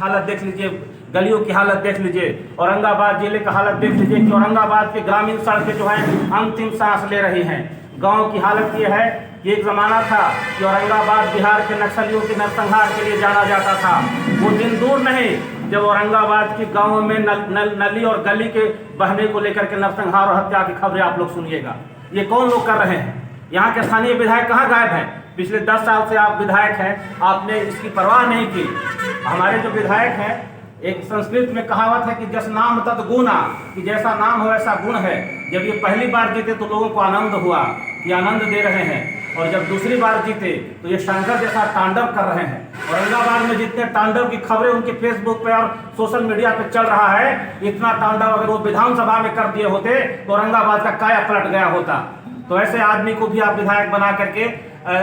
हालत देख लीजिए, गलियों की हालत देख लीजिए, औरंगाबाद जिले का हालत देख लीजिए कि औरंगाबाद के ग्रामीण सड़कें जो हैं अंतिम सांस ले रही हैं। गांव की हालत ये है कि एक ज़माना था कि औरंगाबाद बिहार के नक्सलियों के नरसंहार के लिए जाना जाता था। वो दिन दूर नहीं जब औरंगाबाद के गाँव में नली और गली के बहने को लेकर के नरसंहार और हत्या की खबरें आप लोग सुनिएगा। ये कौन लोग कर रहे हैं? यहाँ के स्थानीय विधायक कहाँ गायब हैं? पिछले 10 साल से आप विधायक हैं, आपने इसकी परवाह नहीं की। हमारे जो विधायक हैं, एक संस्कृत में कहावत है कि जस नाम तद गुना, कि जैसा नाम हो वैसा गुण है। जब ये पहली बार जीते तो लोगों को आनंद हुआ कि आनंद दे रहे हैं, और जब दूसरी बार जीते तो ये शंकर जैसा तांडव कर रहे हैं। औरंगाबाद में जितने तांडव की खबरें उनके फेसबुक पे और सोशल मीडिया पे चल रहा है, इतना तांडव अगर वो विधानसभा में कर दिए होते तो औरंगाबाद का काया पलट गया होता। तो ऐसे आदमी को भी आप विधायक बना करके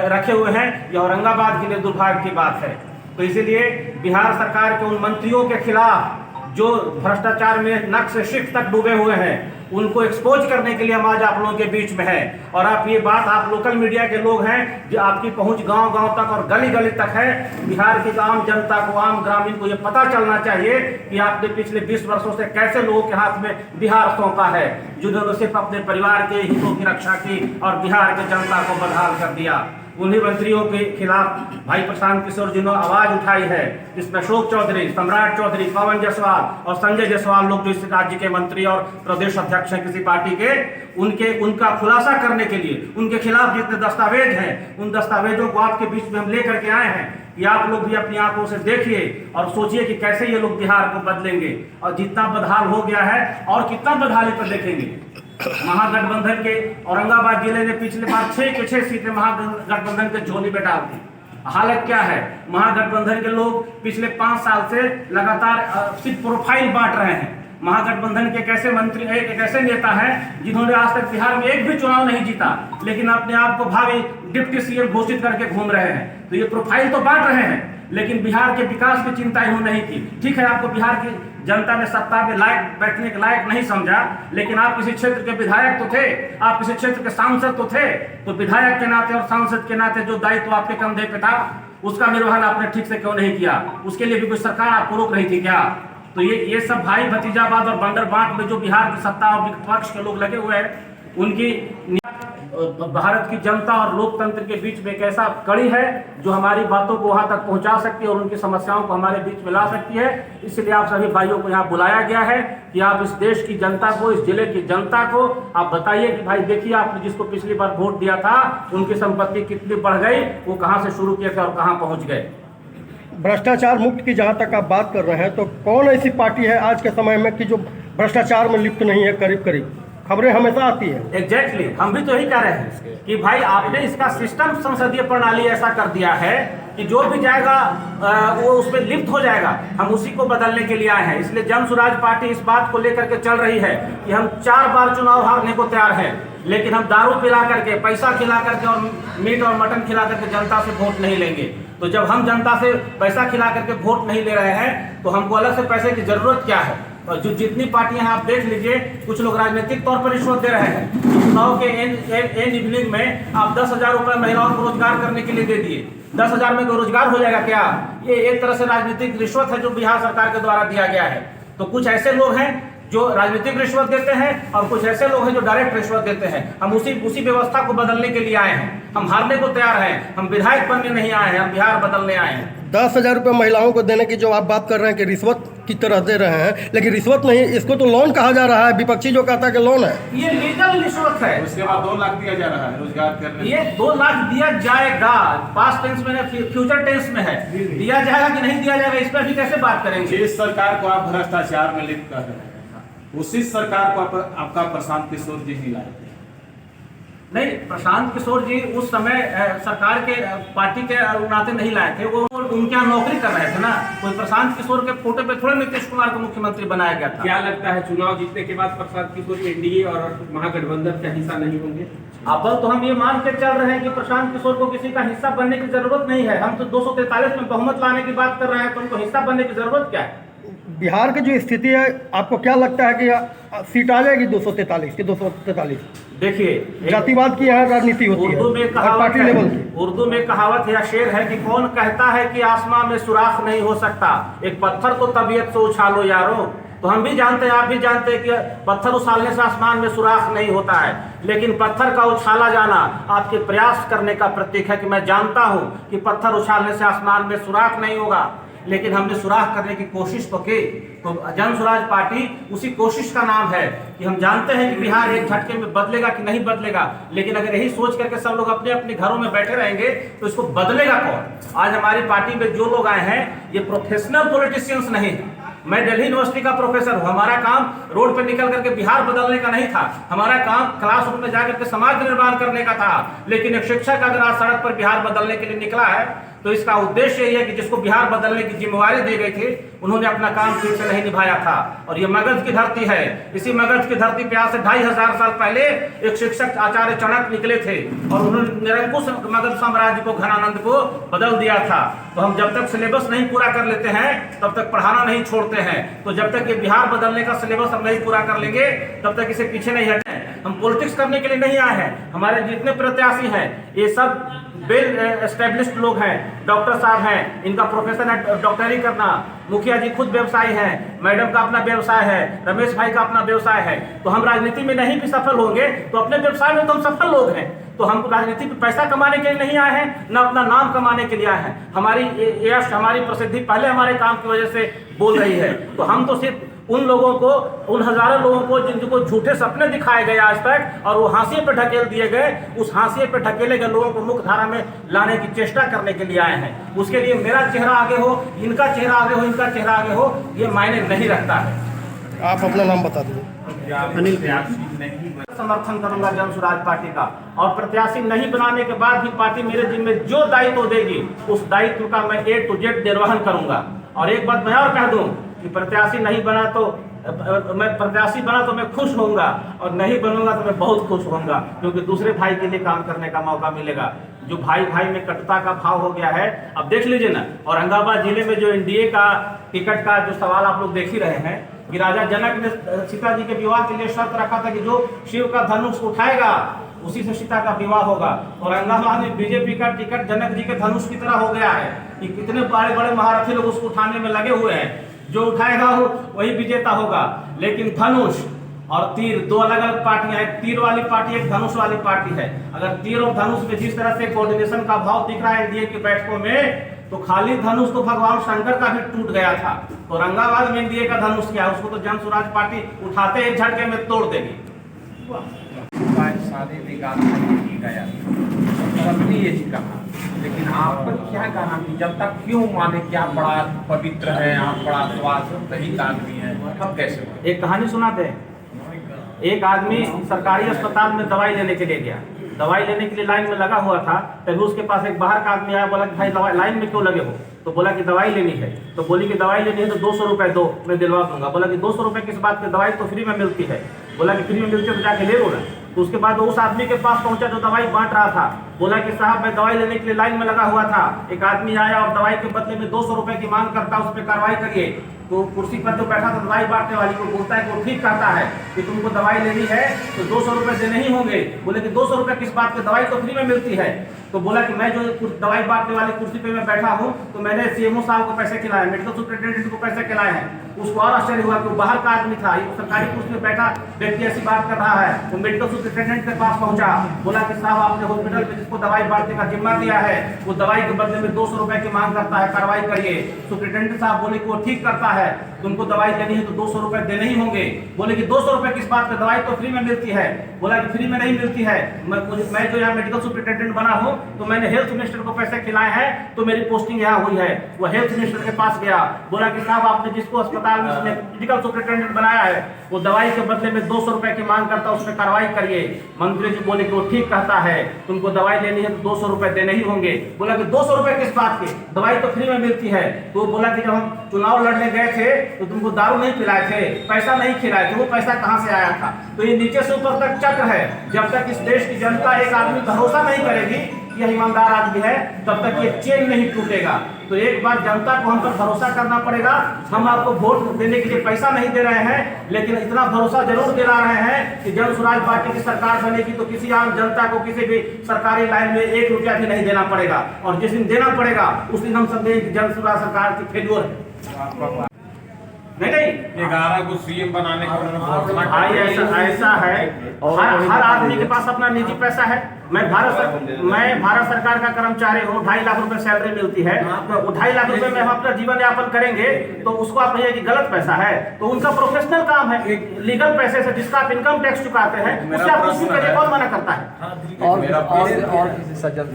रखे हुए हैं, ये औरंगाबाद के लिए दुर्भाग्य की बात है। तो इसीलिए बिहार सरकार के उन मंत्रियों के खिलाफ जो भ्रष्टाचार में नक से शिख तक डूबे हुए हैं, उनको एक्सपोज करने के लिए हम आज आप लोगों के बीच में है। और आप ये बात, आप लोकल मीडिया के लोग हैं, जो आपकी पहुंच गांव-गांव तक और गली-गली तक है। बिहार की आम जनता को, आम ग्रामीण को ये पता चलना चाहिए कि आपने पिछले 20 वर्षों से कैसे लोगों के हाथ में बिहार सौंपा है, जिन्होंने सिर्फ अपने परिवार के हितों की रक्षा की और बिहार की जनता को बदहाल कर दिया। उन्हीं मंत्रियों के खिलाफ भाई प्रशांत किशोर जिन्होंने आवाज उठाई है, इसमें अशोक चौधरी, सम्राट चौधरी, पवन जायसवाल और संजय जायसवाल लोग जो इस राज्य के मंत्री और प्रदेश अध्यक्ष हैं किसी पार्टी के, उनका खुलासा करने के लिए उनके खिलाफ जितने दस्तावेज हैं, उन दस्तावेजों को आपके बीच में हम लेकर के आए हैं कि आप लोग भी अपनी आंखों से देखिए और सोचिए कि कैसे ये लोग बिहार को बदलेंगे। और जितना बदहाल हो गया है और कितना बदहाली पर देखेंगे। महागठबंधन के औरंगाबाद जिले ने पिछले बार 6 के 6 सीटें महागठबंधन के झोली में डाल दी। हालत क्या है? महागठबंधन के लोग पिछले 5 साल से लगातार सिर्फ प्रोफाइल बांट रहे हैं। महागठबंधन के एक ऐसे मंत्री, एक ऐसे नेता हैं जिन्होंने आज तक बिहार में एक भी चुनाव नहीं जीता, लेकिन अपने आप को भावी डिप्टी सीएम घोषित करके घूम रहे हैं। तो ये प्रोफाइल तो बांट रहे हैं, लेकिन बिहार के विकास की चिंता इन्होंने नहीं की। ठीक है, आपको बिहार की जनता ने सत्ता में बैठने के लायक नहीं समझा, लेकिन आप किसी क्षेत्र के विधायक तो थे, आप किसी क्षेत्र के सांसद तो थे। तो विधायक के नाते और सांसद के नाते जो दायित्व आपके कंधे पे था, उसका निर्वहन आपने ठीक से क्यों नहीं किया? उसके लिए भी कोई सरकार आपको रोक रही थी क्या? तो ये सब भाई भतीजाबाद और बंडर बांट में जो बिहार की सत्ता और विपक्ष के लोग लगे हुए हैं, उनकी भारत की जनता और लोकतंत्र के बीच में एक ऐसा कड़ी है जो हमारी बातों को वहां तक पहुंचा सकती है और उनकी समस्याओं को हमारे बीच में ला सकती है। इसलिए आप सभी भाइयों को यहाँ बुलाया गया है कि आप इस देश की जनता को, इस जिले की जनता को आप बताइए कि भाई देखिए, आपने जिसको पिछली बार वोट दिया था उनकी संपत्ति कितनी बढ़ गई, वो कहाँ से शुरू किए थे और कहाँ पहुँच गए। भ्रष्टाचार मुक्त की जहाँ तक आप बात कर रहे हैं, तो कौन ऐसी पार्टी है आज के समय में कि जो भ्रष्टाचार में लिप्त नहीं है? करीब करीब खबरें हमेशा आती है। एग्जैक्टली, हम भी तो यही कह रहे हैं कि भाई आपने इसका सिस्टम, संसदीय प्रणाली ऐसा कर दिया है कि जो भी जाएगा वो उसमें लिप्त हो जाएगा। हम उसी को बदलने के लिए आए हैं। इसलिए जन सुराज पार्टी इस बात को लेकर के चल रही है कि हम 4 बार चुनाव हारने को तैयार हैं, लेकिन हम दारू पिला करके, पैसा खिला करके और मीट और मटन खिला करके जनता से वोट नहीं लेंगे। तो जब हम जनता से पैसा खिला करके वोट नहीं ले रहे हैं, तो हमको अलग से पैसे की जरूरत क्या है? और जो जितनी पार्टियां हैं आप देख लीजिए, कुछ लोग राजनीतिक तौर पर रिश्वत दे रहे हैं। चुनाव के एंड इवनिंग में आप 10,000 रुपये महिलाओं को रोजगार करने के लिए दे दिए। 10,000 में कोई रोजगार हो जाएगा क्या? ये एक तरह से राजनीतिक रिश्वत है जो बिहार सरकार के द्वारा दिया गया है। तो कुछ ऐसे लोग हैं जो राजनीतिक रिश्वत देते हैं और कुछ ऐसे लोग हैं जो डायरेक्ट रिश्वत देते हैं। हम उसी व्यवस्था को बदलने के लिए आए हैं। हम हारने को तैयार हैं, हम विधायक बनने नहीं आए हैं, हम बिहार बदलने आए हैं। 10,000 रुपये महिलाओं को देने की जो आप बात कर रहे हैं कि रिश्वत की तरह दे रहे हैं, लेकिन रिश्वत नहीं, इसको तो लोन कहा जा रहा है। विपक्षी जो कहता है कि लोन है, ये लीगल रिश्वत है। उसके बाद 2 लाख दिया जा रहा है रोजगार करने। ये 2 लाख दिया जाएगा, पास्ट टेंस में, फ्यूचर टेंस में है। दिया जाएगा कि नहीं दिया जाएगा, इस पर भी कैसे बात करेंगे? जिस सरकार को आप भ्रष्टाचार में लिप्त कर रहे हैं, उसी सरकार को आपका प्रशांत किशोर जी ही लाए थे। नहीं, प्रशांत किशोर जी उस समय सरकार के पार्टी के नाते नहीं लाए थे, वो उनके यहाँ नौकरी कर रहे थे ना। कोई प्रशांत किशोर के फोटो पे थोड़े नीतीश कुमार को मुख्यमंत्री बनाया गया था। क्या लगता है चुनाव जीतने के बाद प्रशांत किशोर एनडीए और महागठबंधन का हिस्सा नहीं होंगे? अब तो हम ये मान के चल रहे हैं कि प्रशांत किशोर को किसी का हिस्सा बनने की जरूरत नहीं है। हम तो 243 में बहुमत लाने की बात कर रहे हैं, तो उनको हिस्सा बनने की जरूरत क्या है? बिहार की जो स्थिति है, आपको क्या लगता है कि सीट आ जाएगी 243 की 243? देखिए, एक जातिवाद की यहाँ राजनीति होती है उर्दू में और कहावत पार्टी है, लेवल की। उर्दू में कहावत या शेर है कि कौन कहता है कि आसमां में सुराख नहीं हो सकता, एक पत्थर को तबीयत से उछालो यारो। तो हम भी जानते हैं, आप भी जानते हैं कि पत्थर उछालने से आसमान में सुराख नहीं होता है, लेकिन पत्थर का उछाला जाना आपके प्रयास करने का प्रतीक है कि मैं जानता हूं कि पत्थर उछालने से आसमान में सुराख नहीं होगा, लेकिन हमने सुराख करने की कोशिश तो की। तो जन स्वराज पार्टी उसी कोशिश का नाम है कि हम जानते हैं कि बिहार एक झटके में बदलेगा कि नहीं बदलेगा, लेकिन अगर यही सोच करके सब लोग अपने अपने घरों में बैठे रहेंगे तो इसको बदलेगा कौन? आज हमारी पार्टी में जो लोग आए हैं ये प्रोफेशनल पॉलिटिशियंस नहीं है। मैं दिल्ली यूनिवर्सिटी का प्रोफेसर हूं, हमारा काम रोड पे निकल करके बिहार बदलने का नहीं था, हमारा काम क्लासरूम में जाकर के समाज निर्माण करने का था। लेकिन एक शिक्षक अगर आज सड़क पर बिहार बदलने के लिए निकला है तो इसका उद्देश्य यही है कि जिसको बिहार बदलने की जिम्मेवारी दी गई थी उन्होंने अपना काम ठीक से नहीं निभाया था। और ये मगध की धरती है, इसी मगध की धरती पे आज से 2500 साल पहले एक शिक्षक आचार्य चाणक्य निकले थे और उन्होंने निरंकुश मगध साम्राज्य को, घनानंद को बदल दिया था। तो हम जब तक सिलेबस नहीं पूरा कर लेते हैं तब तक पढ़ाना नहीं छोड़ते हैं। तो जब तक ये बिहार बदलने का सिलेबस हम नहीं पूरा कर लेंगे तब तक इसे पीछे नहीं हटें। हम पॉलिटिक्स करने के लिए नहीं आए हैं, हमारे जितने प्रत्याशी हैं ये सब वेल एस्टेब्लिश्ड लोग हैं, डॉक्टर साहब हैं, इनका प्रोफेशन है डॉक्टरी करना, मुखिया जी खुद व्यवसायी हैं, मैडम का अपना व्यवसाय है, रमेश भाई का अपना व्यवसाय है। तो हम राजनीति में नहीं भी सफल होंगे तो अपने व्यवसाय में तो हम सफल लोग हैं। तो हम राजनीति में पैसा कमाने के लिए नहीं आए हैं, न अपना नाम कमाने के लिए आए हैं। हमारी यश, हमारी प्रसिद्धि पहले हमारे काम की वजह से बोल रही है। तो हम तो सिर्फ उन लोगों को, उन हजारों लोगों को जिनको झूठे सपने दिखाए गए आज तक और वो हाशिए पे ढकेल दिए गए, उस हाशिए पे ढकेले गए लोगों को मुख्य धारा में लाने की चेष्टा करने के लिए आए हैं। उसके लिए मेरा चेहरा आगे हो, इनका चेहरा आगे हो, इनका चेहरा आगे हो, ये मायने नहीं रखता है। आप अपना नाम बता दीजिए। अनिल, समर्थन करूंगा जन स्वराज पार्टी का, और प्रत्याशी नहीं बनाने के बाद भी पार्टी मेरे जिम्मे जो दायित्व देगी उस दायित्व का मैं A to Z निर्वहन करूंगा। और एक बात मैं और कह दूं कि प्रत्याशी नहीं बना तो मैं प्रत्याशी बना तो मैं खुश होऊंगा, और नहीं बनूंगा तो मैं बहुत खुश होऊंगा, क्योंकि दूसरे भाई के लिए काम करने का मौका मिलेगा। जो भाई भाई में कटुता का भाव हो गया है, अब देख लीजिए ना, औरंगाबाद जिले में जो एनडीए का टिकट का जो सवाल आप लोग देख ही रहे हैं कि राजा जनक ने सीता जी के विवाह के लिए शर्त रखा था कि जो शिव का धनुष उठाएगा उसी से सीता का विवाह होगा। औरंगाबाद में बीजेपी का टिकट जनक जी के धनुष की तरह हो गया है कि कितने बड़े बड़े महारथी लोग उसको उठाने में लगे हुए हैं, जो उठाएगा वही विजेता होगा। लेकिन धनुष और तीर दो अलग अलग पार्टियां, एक तीर वाली पार्टी, एक धनुष वाली पार्टी है। अगर तीर और धनुष में जिस तरह से कोऑर्डिनेशन का भाव दिख रहा है एनडीए की बैठकों में, तो खाली धनुष तो भगवान शंकर का भी टूट गया था। तो औरंगाबाद में एनडीए का धनुष क्या है, उसको तो जन स्वराज पार्टी उठाते एक झटके में तोड़ देगी। की गया सबने यही कहा, लेकिन आप पर क्या गारंटी, जब तक क्यों माने कि आप बड़ा पवित्र हैं, आप बड़ा स्वास्थ्य आदमी हैं, हम कैसे? एक कहानी सुनाते हैं। एक आदमी सरकारी अस्पताल में दवाई लेने के लिए गया, दवाई लेने के लिए लाइन में लगा हुआ था। तभी उसके पास एक बाहर का आदमी आया, बोला कि भाई दवाई लाइन में क्यों लगे हो? तो बोला कि दवाई लेनी है। तो बोली कि दवाई लेनी है तो 200 रुपये दो, मैं दिलवा दूंगा। बोला कि 200 रुपये किस बात की, दवाई तो फ्री में मिलती है। बोला कि फ्री में मिलती है तो जाके ले लो ना। तो उसके बाद उस आदमी के पास पहुंचा जो दवाई बांट रहा था, बोला कि साहब मैं दवाई लेने के लिए लाइन में लगा हुआ था, एक आदमी आया और दवाई के बदले में 200 रुपये की मांग करता, उस पर कार्रवाई करिए। तो कुर्सी पर जो बैठा था दवाई बांटने वाली को बोलता है कि वो ठीक कहता है कि तुमको दवाई लेनी है तो 200 रुपये देने ही होंगे। बोले कि 200 रुपये किस बात की, दवाई तो फ्री में मिलती है। तो बोला कि मैं जो दवाई बांटने वाली कुर्सी पे मैं बैठा हूँ तो मैंने सीएमओ साहब को पैसे खिलाए, मेडिकल सुपरिटेंडेंट को पैसे खिलाए हैं। उसको और आश्चर्य हुआ कि वो बाहर का आदमी था, ये सरकारी कुर्सी पे बैठा व्यक्ति ऐसी बात कर रहा है। वो मेडिकल सुपरिटेंडेंट के पास पहुंचा, बोला कि साहब आपने हॉस्पिटल में जिसको दवाई बांटने का जिम्मा दिया है वो दवाई के बदले में 200 रुपये की मांग करता है, कार्रवाई करिए। सुपरिटेंडेंट साहब बोले कि वो ठीक करता है, तुमको दवाई लेनी है तो 200 रुपये देने ही होंगे। बोले कि 200 रुपये किस बात पे, दवाई तो फ्री में मिलती है। बोला कि फ्री में नहीं मिलती है, मैं जो यहाँ मेडिकल सुपरिटेंडेंट बना हूँ तो मैंने हेल्थ मिनिस्टर को पैसे खिलाए हैं तो मेरी पोस्टिंग यहाँ हुई है। वो हेल्थ मिनिस्टर के पास गया, बोला कि साहब आपने जिसको अस्पताल में मेडिकल सुपरिटेंडेंट बनाया है वो दवाई के बदले में 200 रुपये की मांग करता है, उसमें कार्रवाई करिए। मंत्री जी बोले कि वो ठीक कहता है, तुमको दवाई लेनी है तो 200 रुपये देने ही होंगे। बोला कि 200 रुपये किस बात की, दवाई तो फ्री में मिलती है। तो बोला कि जब हम चुनाव लड़ने गए थे तो तुमको दारू नहीं पिलाए थे, पैसा नहीं खिलाए थे, वो पैसा कहाँ से आया था? तो ये नीचे से ऊपर तक चक्र है। जब तक इस देश की जनता एक आदमी भरोसा नहीं करेगी यह ईमानदार आदमी है, तब तक ये चेन नहीं टूटेगा। तो एक बार जनता को हम पर भरोसा करना पड़ेगा। हम आपको वोट देने के लिए पैसा नहीं दे रहे हैं, लेकिन इतना भरोसा जरूर दिला रहे हैं कि जन स्वराज पार्टी की सरकार बनेगी तो किसी आम जनता को किसी भी सरकारी लाइन में 1 रुपया भी नहीं देना पड़ेगा। और जिस दिन देना पड़ेगा उस दिन हम समझेंगे कि जन स्वराज सरकार की फेल्योर है। नहीं 11 को सीएम बनाने का उन्होंने घोषणा भाई ऐसा है, हर आदमी के पास अपना निजी पैसा है। मैं भारत सरकार का कर्मचारी हूँ, 2.5 लाख रुपए सैलरी मिलती है, तो 2.5 लाख रुपए में हम अपना जीवन यापन करेंगे तो उसको आप कहिए कि गलत पैसा है। तो उनका प्रोफेशनल काम है, लीगल पैसे से जिसका आप इनकम टैक्स चुकाते हैं उससे आप कुछ भी करिए, कौन मना करता है। और किसी सज्जन